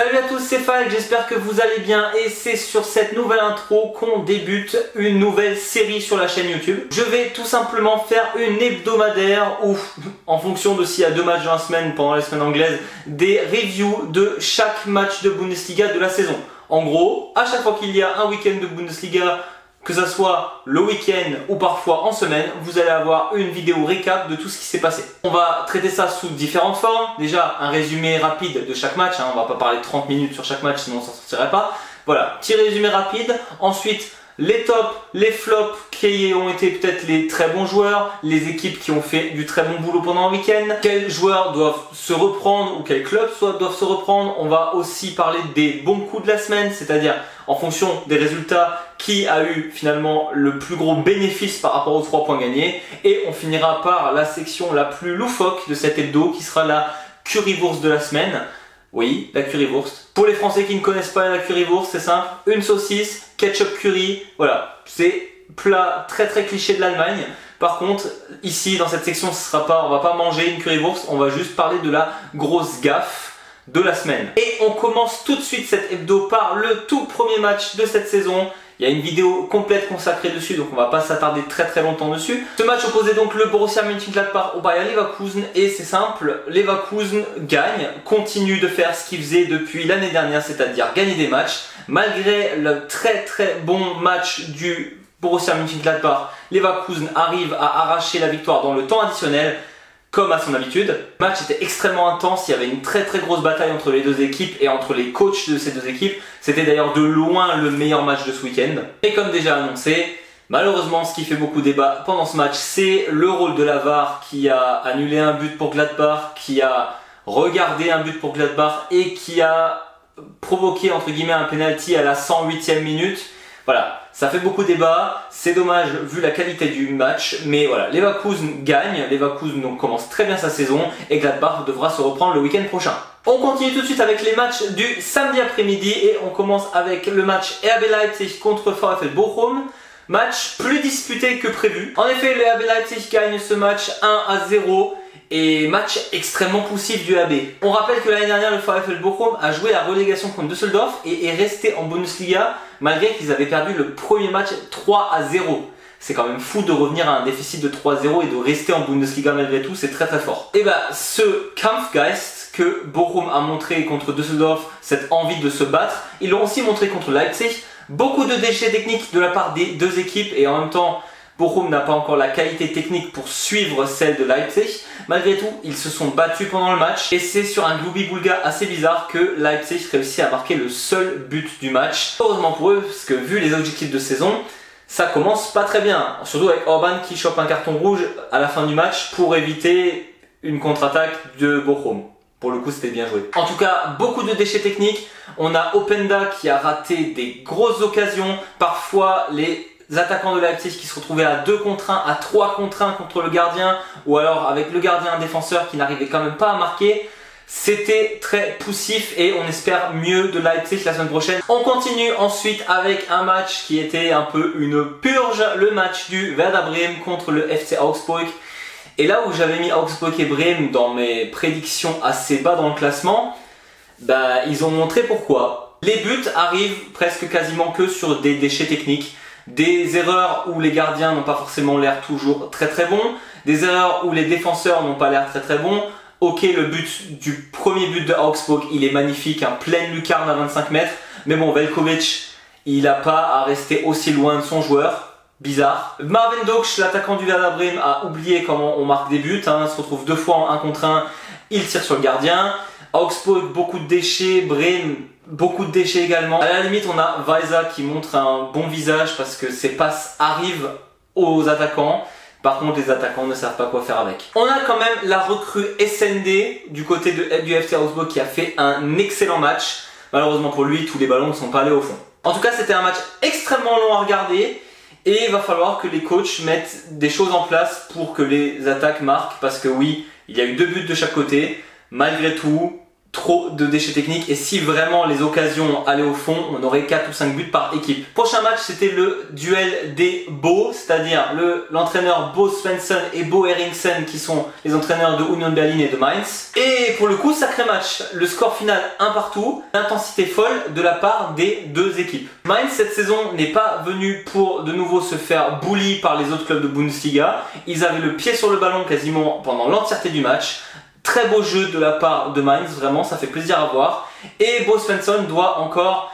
Salut à tous, c'est Falk, j'espère que vous allez bien et c'est sur cette nouvelle intro qu'on débute une nouvelle série sur la chaîne YouTube. Je vais tout simplement faire une hebdomadaire où, en fonction de s'il y a 2 matchs dans la semaine pendant la semaine anglaise, des reviews de chaque match de Bundesliga de la saison. En gros, à chaque fois qu'il y a un week-end de Bundesliga, que ça soit le week-end ou parfois en semaine, vous allez avoir une vidéo récap de tout ce qui s'est passé. On va traiter ça sous différentes formes. Déjà, un résumé rapide de chaque match. On va pas parler de 30 minutes sur chaque match, sinon on s'en sortirait pas. Voilà, petit résumé rapide. Ensuite, les tops, les flops qui ont été peut-être les très bons joueurs, les équipes qui ont fait du très bon boulot pendant un week-end, quels joueurs doivent se reprendre ou quels clubs doivent se reprendre. On va aussi parler des bons coups de la semaine, c'est-à-dire en fonction des résultats, qui a eu finalement le plus gros bénéfice par rapport aux 3 points gagnés. Et on finira par la section la plus loufoque de cet hebdo qui sera la currywurst de la semaine. Oui, la currywurst. Pour les Français qui ne connaissent pas la currywurst, c'est simple. Une saucisse, ketchup curry, voilà. C'est plat très cliché de l'Allemagne. Par contre, ici dans cette section, on va pas manger une currywurst, on va juste parler de la grosse gaffe de la semaine. Et on commence tout de suite cette hebdo par le tout premier match de cette saison. Il y a une vidéo complète consacrée dessus, donc on va pas s'attarder très longtemps dessus. Ce match opposait donc le Borussia Mönchengladbach au Bayer Leverkusen et c'est simple, Leverkusen gagne, continue de faire ce qu'il faisait depuis l'année dernière, c'est-à-dire gagner des matchs. Malgré le très bon match du Borussia Mönchengladbach, Leverkusen arrive à arracher la victoire dans le temps additionnel. Comme à son habitude, le match était extrêmement intense, il y avait une très grosse bataille entre les deux équipes et entre les coachs de ces deux équipes. C'était d'ailleurs de loin le meilleur match de ce week-end. Et comme déjà annoncé, malheureusement ce qui fait beaucoup débat pendant ce match, c'est le rôle de la VAR qui a annulé un but pour Gladbach, qui a regardé un but pour Gladbach et qui a provoqué entre guillemets un penalty à la 108e minute. Voilà, ça fait beaucoup débat, c'est dommage vu la qualité du match, mais voilà, Leverkusen gagne, Leverkusen donc commence très bien sa saison et Gladbach devra se reprendre le week-end prochain. On continue tout de suite avec les matchs du samedi après-midi et on commence avec le match RB Leipzig contre VfL Bochum. Match plus disputé que prévu. En effet, le RB Leipzig gagne ce match 1-0. Et match extrêmement poussif du AB. On rappelle que l'année dernière, le VfL Bochum a joué la relégation contre Düsseldorf et est resté en Bundesliga malgré qu'ils avaient perdu le premier match 3-0. C'est quand même fou de revenir à un déficit de 3-0 et de rester en Bundesliga malgré tout, c'est très fort. Et bah, ce Kampfgeist que Bochum a montré contre Düsseldorf, cette envie de se battre, ils l'ont aussi montré contre Leipzig. Beaucoup de déchets techniques de la part des deux équipes et en même temps, Bochum n'a pas encore la qualité technique pour suivre celle de Leipzig. Malgré tout, ils se sont battus pendant le match et c'est sur un Gloubi-Boulga assez bizarre que Leipzig réussit à marquer le seul but du match. Heureusement pour eux, parce que vu les objectifs de saison, ça commence pas très bien. Surtout avec Orban qui chope un carton rouge à la fin du match pour éviter une contre-attaque de Bochum. Pour le coup, c'était bien joué. En tout cas, beaucoup de déchets techniques. On a Openda qui a raté des grosses occasions. Parfois, les attaquants de Leipzig qui se retrouvaient à 2 contre 1, à 3 contre 1 contre le gardien, ou alors avec le gardien un défenseur qui n'arrivait quand même pas à marquer. C'était très poussif et on espère mieux de Leipzig la semaine prochaine. On continue ensuite avec un match qui était un peu une purge, le match du Werder Bremen contre le FC Augsburg. Et là où j'avais mis Augsburg et Bremen dans mes prédictions assez bas dans le classement, bah, ils ont montré pourquoi. Les buts arrivent presque quasiment que sur des déchets techniques. Des erreurs où les gardiens n'ont pas forcément l'air toujours très bons, des erreurs où les défenseurs n'ont pas l'air très bons. Ok, le but du premier but de Augsburg, il est magnifique, un pleine lucarne à 25 mètres, mais bon, Veljković, il n'a pas à rester aussi loin de son joueur, bizarre. Marvin Duksch, l'attaquant du Werder Bremen, a oublié comment on marque des buts, il se retrouve 2 fois en 1 contre 1, il tire sur le gardien. Augsburg, beaucoup de déchets, Bremen, beaucoup de déchets également. À la limite, on a Weiser qui montre un bon visage parce que ses passes arrivent aux attaquants. Par contre, les attaquants ne savent pas quoi faire avec. On a quand même la recrue SND du côté du FC Augsburg qui a fait un excellent match. Malheureusement pour lui, tous les ballons ne sont pas allés au fond. En tout cas, c'était un match extrêmement long à regarder. Et il va falloir que les coachs mettent des choses en place pour que les attaques marquent. Parce que oui, il y a eu 2 buts de chaque côté. Malgré tout, trop de déchets techniques, et si vraiment les occasions allaient au fond, on aurait 4 ou 5 buts par équipe. Prochain match, c'était le duel des Bo, c'est-à-dire l'entraîneur Bo Svensson et Bo Eriksson qui sont les entraîneurs de Union Berlin et de Mainz. Et pour le coup, sacré match. Le score final 1 partout, intensité folle de la part des deux équipes. Mainz cette saison n'est pas venu pour de nouveau se faire bully par les autres clubs de Bundesliga. Ils avaient le pied sur le ballon quasiment pendant l'entièreté du match. Très beau jeu de la part de Mainz, vraiment ça fait plaisir à voir. Et Bo Svensson doit encore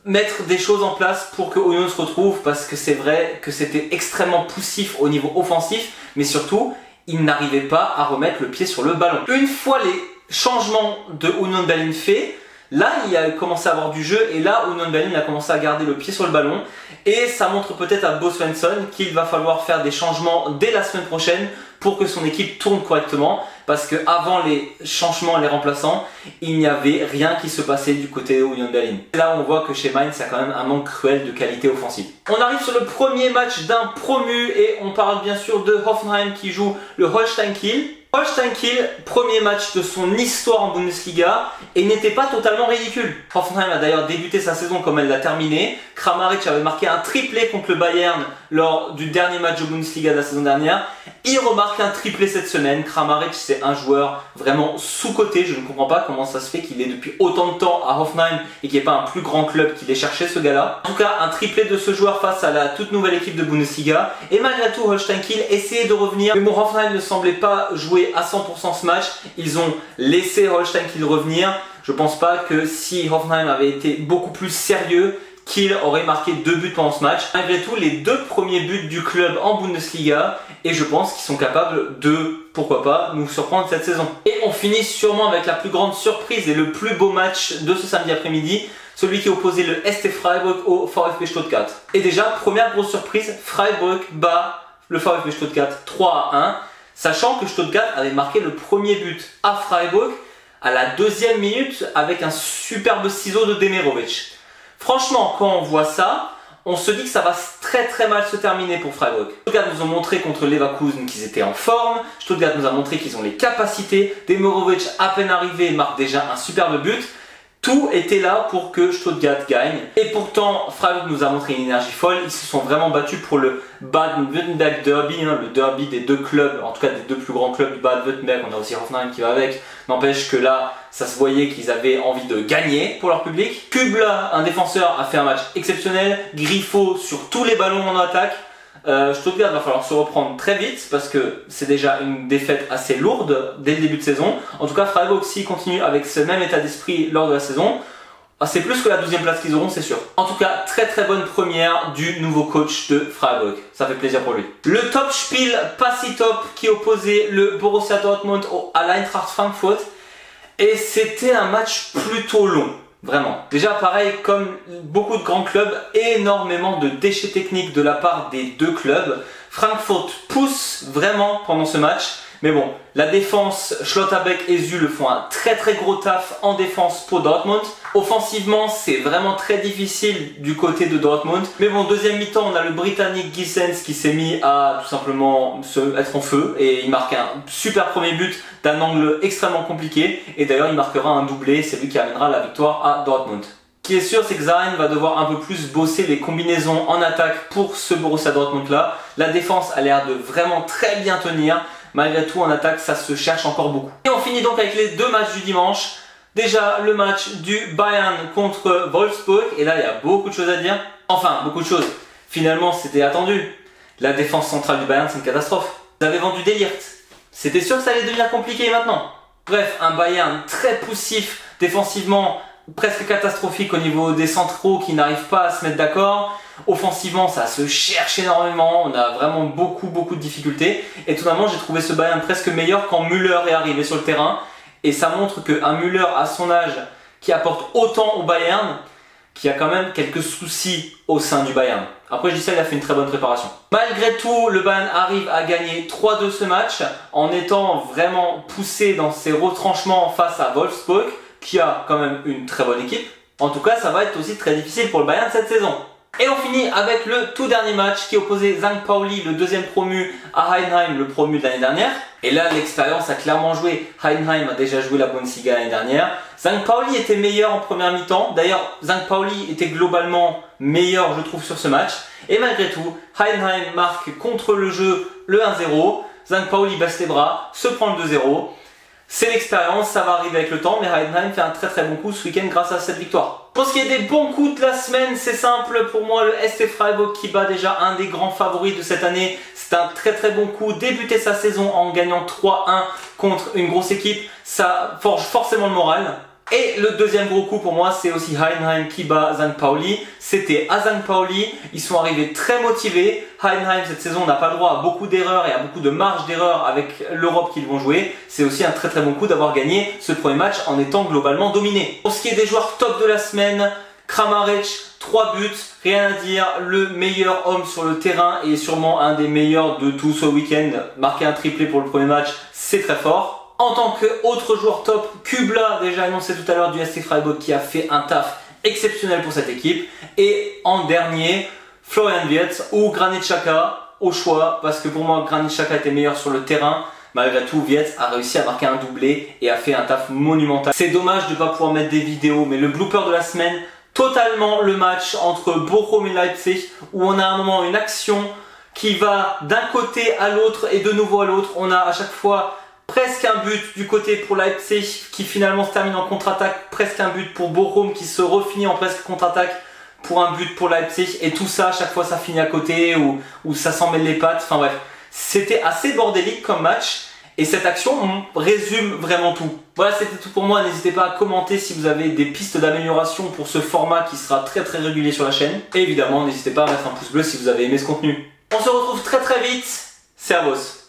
mettre des choses en place pour que Union se retrouve, parce que c'est vrai que c'était extrêmement poussif au niveau offensif, mais surtout il n'arrivait pas à remettre le pied sur le ballon. Une fois les changements de Union Berlin faits, là il a commencé à avoir du jeu, et là Union Berlin a commencé à garder le pied sur le ballon, et ça montre peut-être à Bo Svensson qu'il va falloir faire des changements dès la semaine prochaine pour que son équipe tourne correctement, parce que avant les changements et les remplaçants, il n'y avait rien qui se passait du côté de Union Berlin. Là on voit que chez Mainz, il y a quand même un manque cruel de qualité offensive. On arrive sur le premier match d'un promu, et on parle bien sûr de Hoffenheim qui joue le Holstein Kiel. Holstein Kiel, premier match de son histoire en Bundesliga, et n'était pas totalement ridicule. Hoffenheim a d'ailleurs débuté sa saison comme elle l'a terminée. Kramaric avait marqué un triplé contre le Bayern lors du dernier match de Bundesliga de la saison dernière. Il remarque un triplé cette semaine. Kramaric, c'est un joueur vraiment sous-coté. Je ne comprends pas comment ça se fait qu'il est depuis autant de temps à Hoffenheim et qu'il n'y ait pas un plus grand club qui l'ait cherché, ce gars-là. En tout cas, un triplé de ce joueur face à la toute nouvelle équipe de Bundesliga. Et malgré tout, Holstein Kiel essayait de revenir. Mais bon, Hoffenheim ne semblait pas jouer à 100% ce match. Ils ont laissé Holstein Kiel revenir. Je pense pas que si Hoffenheim avait été beaucoup plus sérieux, Kiel aurait marqué 2 buts pendant ce match. Malgré tout, les 2 premiers buts du club en Bundesliga, et je pense qu'ils sont capables de, pourquoi pas, nous surprendre cette saison. Et on finit sûrement avec la plus grande surprise et le plus beau match de ce samedi après-midi, celui qui opposait le ST Freiburg au VfB Stuttgart. Et déjà, première grosse surprise, Freiburg bat le VfB Stuttgart 3-1, sachant que Stuttgart avait marqué le premier but à Freiburg à la 2e minute avec un superbe ciseau de Demirovic. Franchement, quand on voit ça, on se dit que ça va très mal se terminer pour Freiburg. Stuttgart nous a montré contre Leverkusen qu'ils étaient en forme. Stuttgart nous a montré qu'ils ont les capacités. Demirovic, à peine arrivé, marque déjà un superbe but. Tout était là pour que Stuttgart gagne. Et pourtant, Freiburg nous a montré une énergie folle. Ils se sont vraiment battus pour le Baden-Württemberg Derby, le derby des deux clubs, en tout cas des 2 plus grands clubs du Baden-Württemberg. On a aussi Hoffenheim qui va avec. N'empêche que là, ça se voyait qu'ils avaient envie de gagner pour leur public. Kubla, un défenseur, a fait un match exceptionnel. Griffo sur tous les ballons en attaque. Stuttgart va falloir se reprendre très vite parce que c'est déjà une défaite assez lourde dès le début de saison. En tout cas, Freiburg aussi continue avec ce même état d'esprit lors de la saison. C'est plus que la 12e place qu'ils auront, c'est sûr. En tout cas, très bonne première du nouveau coach de Freiburg. Ça fait plaisir pour lui. Le top Spiel pas si top qui opposait le Borussia Dortmund à l'Eintracht Frankfurt. Et c'était un match plutôt long. Vraiment. Déjà pareil, comme beaucoup de grands clubs, énormément de déchets techniques de la part des 2 clubs. Frankfurt pousse vraiment pendant ce match. Mais bon, la défense, Schlotterbeck et Zule font un très gros taf en défense pour Dortmund. Offensivement, c'est vraiment très difficile du côté de Dortmund. Mais bon, deuxième mi-temps, on a le Britannique Gissens qui s'est mis à tout simplement être en feu. Et il marque un super premier but d'un angle extrêmement compliqué. Et d'ailleurs, il marquera un doublé, c'est lui qui amènera la victoire à Dortmund. Ce qui est sûr, c'est que Zayn va devoir un peu plus bosser les combinaisons en attaque pour ce Borussia Dortmund là. La défense a l'air de vraiment très bien tenir. Malgré tout, en attaque, ça se cherche encore beaucoup. Et on finit donc avec les 2 matchs du dimanche. Déjà, le match du Bayern contre Wolfsburg. Et là, il y a beaucoup de choses à dire. Enfin, beaucoup de choses. Finalement, c'était attendu. La défense centrale du Bayern, c'est une catastrophe. Vous avez vendu des Ligt. C'était sûr que ça allait devenir compliqué maintenant. Bref, un Bayern très poussif défensivement, presque catastrophique au niveau des centraux qui n'arrivent pas à se mettre d'accord. Offensivement, ça se cherche énormément, on a vraiment beaucoup de difficultés. Et tout simplement, j'ai trouvé ce Bayern presque meilleur quand Müller est arrivé sur le terrain. Et ça montre qu'un Müller à son âge, qui apporte autant au Bayern, qui a quand même quelques soucis au sein du Bayern. Après, je dis ça, il a fait une très bonne préparation. Malgré tout, le Bayern arrive à gagner 3-2 ce match, en étant vraiment poussé dans ses retranchements face à Wolfsburg, qui a quand même une très bonne équipe. En tout cas, ça va être aussi très difficile pour le Bayern cette saison. Et on finit avec le tout dernier match qui opposait St. Pauli, le deuxième promu, à Heidenheim, le promu de l'année dernière. Et là, l'expérience a clairement joué. Heidenheim a déjà joué la Bundesliga l'année dernière. St. Pauli était meilleur en première mi-temps. D'ailleurs, St. Pauli était globalement meilleur, je trouve, sur ce match. Et malgré tout, Heidenheim marque contre le jeu le 1-0. St. Pauli baisse les bras, se prend le 2-0. C'est l'expérience, ça va arriver avec le temps, mais Heidenheim fait un très bon coup ce week-end grâce à cette victoire. Pour ce qui est des bons coups de la semaine, c'est simple, pour moi le SC Freiburg qui bat déjà un des grands favoris de cette année, c'est un très bon coup. Débuter sa saison en gagnant 3-1 contre une grosse équipe, ça forge forcément le moral. Et le deuxième gros coup pour moi, c'est aussi Heidenheim qui bat St. Pauli. C'était à St. Pauli, ils sont arrivés très motivés. Heidenheim cette saison n'a pas le droit à beaucoup d'erreurs et à beaucoup de marge d'erreurs avec l'Europe qu'ils vont jouer. C'est aussi un très bon coup d'avoir gagné ce premier match en étant globalement dominé. Pour ce qui est des joueurs top de la semaine, Kramaric, 3 buts, rien à dire, le meilleur homme sur le terrain et sûrement un des meilleurs de tout ce week-end. Marquer un triplé pour le premier match, c'est très fort. En tant qu'autre joueur top, Kubla, déjà annoncé tout à l'heure du SC Freiburg, qui a fait un taf exceptionnel pour cette équipe. Et en dernier, Florian Wirtz ou Granit Xhaka au choix, parce que pour moi Granit Xhaka était meilleur sur le terrain. Malgré tout, Wirtz a réussi à marquer un doublé et a fait un taf monumental. C'est dommage de ne pas pouvoir mettre des vidéos, mais le blooper de la semaine, totalement le match entre Bochum et Leipzig, où on a à un moment une action qui va d'un côté à l'autre et de nouveau à l'autre. On a à chaque fois presque un but du côté pour Leipzig qui finalement se termine en contre-attaque, presque un but pour Bochum qui se refinit en presque contre-attaque pour un but pour Leipzig, et tout ça, à chaque fois ça finit à côté ou ça s'en mêle les pattes. Enfin bref, c'était assez bordélique comme match et cette action résume vraiment tout. Voilà, c'était tout pour moi. N'hésitez pas à commenter si vous avez des pistes d'amélioration pour ce format qui sera très régulier sur la chaîne. Et évidemment, n'hésitez pas à mettre un pouce bleu si vous avez aimé ce contenu. On se retrouve très vite. Servus.